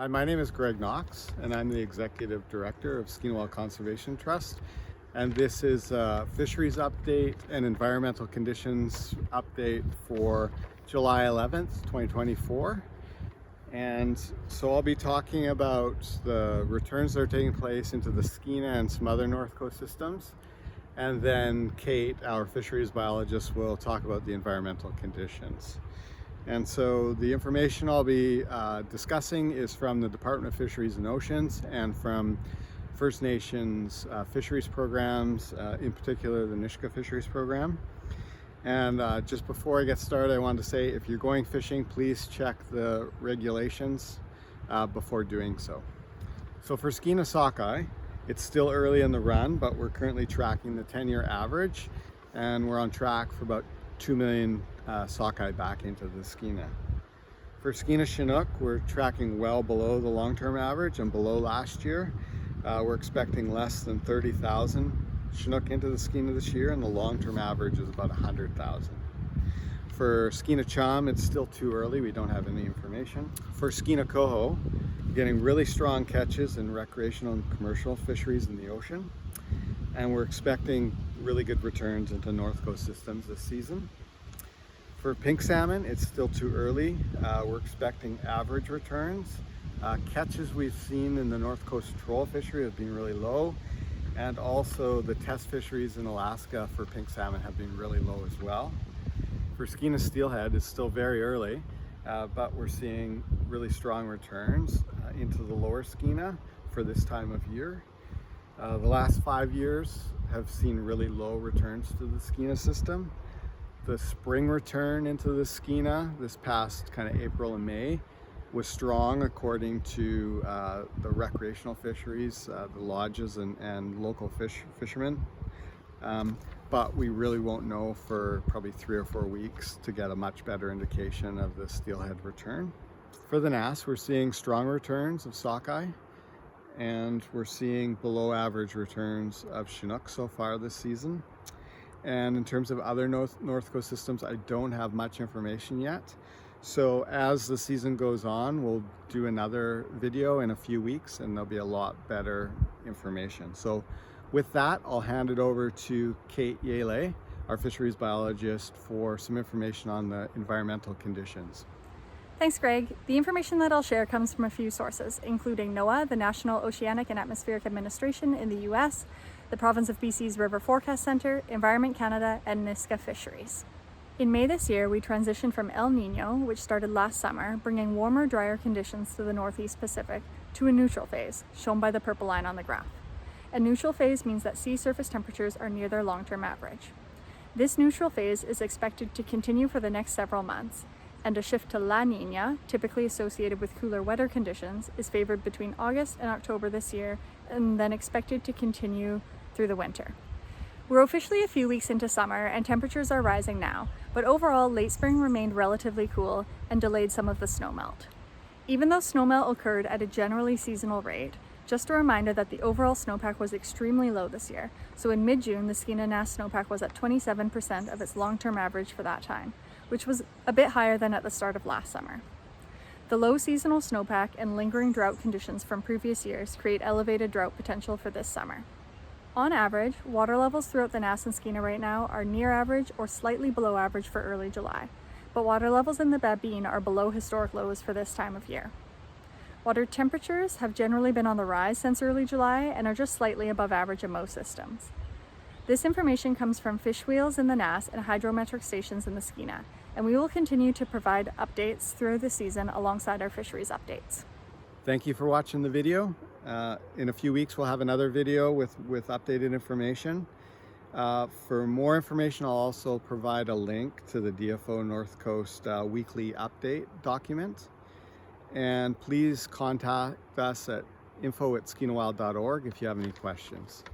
Hi, my name is Greg Knox, and I'm the Executive Director of Skeena Wild Conservation Trust. And this is a fisheries update and environmental conditions update for July 11th, 2024. And so I'll be talking about the returns that are taking place into the Skeena and some other North Coast systems. And then Kait, our fisheries biologist, will talk about the environmental conditions. And so the information I'll be discussing is from the Department of Fisheries and Oceans and from First Nations fisheries programs, in particular the Nisga'a Fisheries Program. And just before I get started, I wanted to say if you're going fishing, please check the regulations before doing so. So for Skeena sockeye, it's still early in the run, but we're currently tracking the 10-year average, and we're on track for about 2 million sockeye back into the Skeena. For Skeena Chinook, we're tracking well below the long-term average and below last year. We're expecting less than 30,000 Chinook into the Skeena this year, and the long-term average is about 100,000. For Skeena Chum, it's still too early. We don't have any information. For Skeena Coho, getting really strong catches in recreational and commercial fisheries in the ocean. And we're expecting really good returns into North Coast systems this season. For pink salmon, it's still too early. We're expecting average returns. Catches we've seen in the North Coast troll fishery have been really low, and also the test fisheries in Alaska for pink salmon have been really low as well. For Skeena Steelhead, it's still very early, but we're seeing really strong returns into the lower Skeena for this time of year. The last 5 years have seen really low returns to the Skeena system. The spring return into the Skeena this past kind of April and May was strong according to the recreational fisheries, the lodges and local fishermen. But we really won't know for probably 3 or 4 weeks to get a much better indication of the steelhead return. For the Nass, we're seeing strong returns of sockeye, and we're seeing below average returns of Chinook so far this season. And in terms of other North Coast systems, I don't have much information yet. So as the season goes on, we'll do another video in a few weeks, and there'll be a lot better information. So with that, I'll hand it over to Kait Yele, our fisheries biologist, for some information on the environmental conditions. Thanks, Greg. The information that I'll share comes from a few sources, including NOAA, the National Oceanic and Atmospheric Administration in the US, the Province of BC's River Forecast Centre, Environment Canada, and Nisga'a Fisheries. In May this year, we transitioned from El Nino, which started last summer, bringing warmer, drier conditions to the Northeast Pacific, to a neutral phase, shown by the purple line on the graph. A neutral phase means that sea surface temperatures are near their long-term average. This neutral phase is expected to continue for the next several months, and a shift to La Nina, typically associated with cooler weather conditions, is favored between August and October this year, and then expected to continue through the winter. We're officially a few weeks into summer, and temperatures are rising now, but overall late spring remained relatively cool and delayed some of the snowmelt. Even though snowmelt occurred at a generally seasonal rate, just a reminder that the overall snowpack was extremely low this year, so in mid-June the Skeena Nass snowpack was at 27% of its long-term average for that time, which was a bit higher than at the start of last summer. The low seasonal snowpack and lingering drought conditions from previous years create elevated drought potential for this summer. On average, water levels throughout the Nass and Skeena right now are near average or slightly below average for early July, but water levels in the Babine are below historic lows for this time of year. Water temperatures have generally been on the rise since early July and are just slightly above average in most systems. This information comes from fish wheels in the Nass and hydrometric stations in the Skeena, and we will continue to provide updates through the season alongside our fisheries updates. Thank you for watching the video. In a few weeks, we'll have another video with updated information. For more information, I'll also provide a link to the DFO North Coast weekly update document. And please contact us at info@skeenawild.org if you have any questions.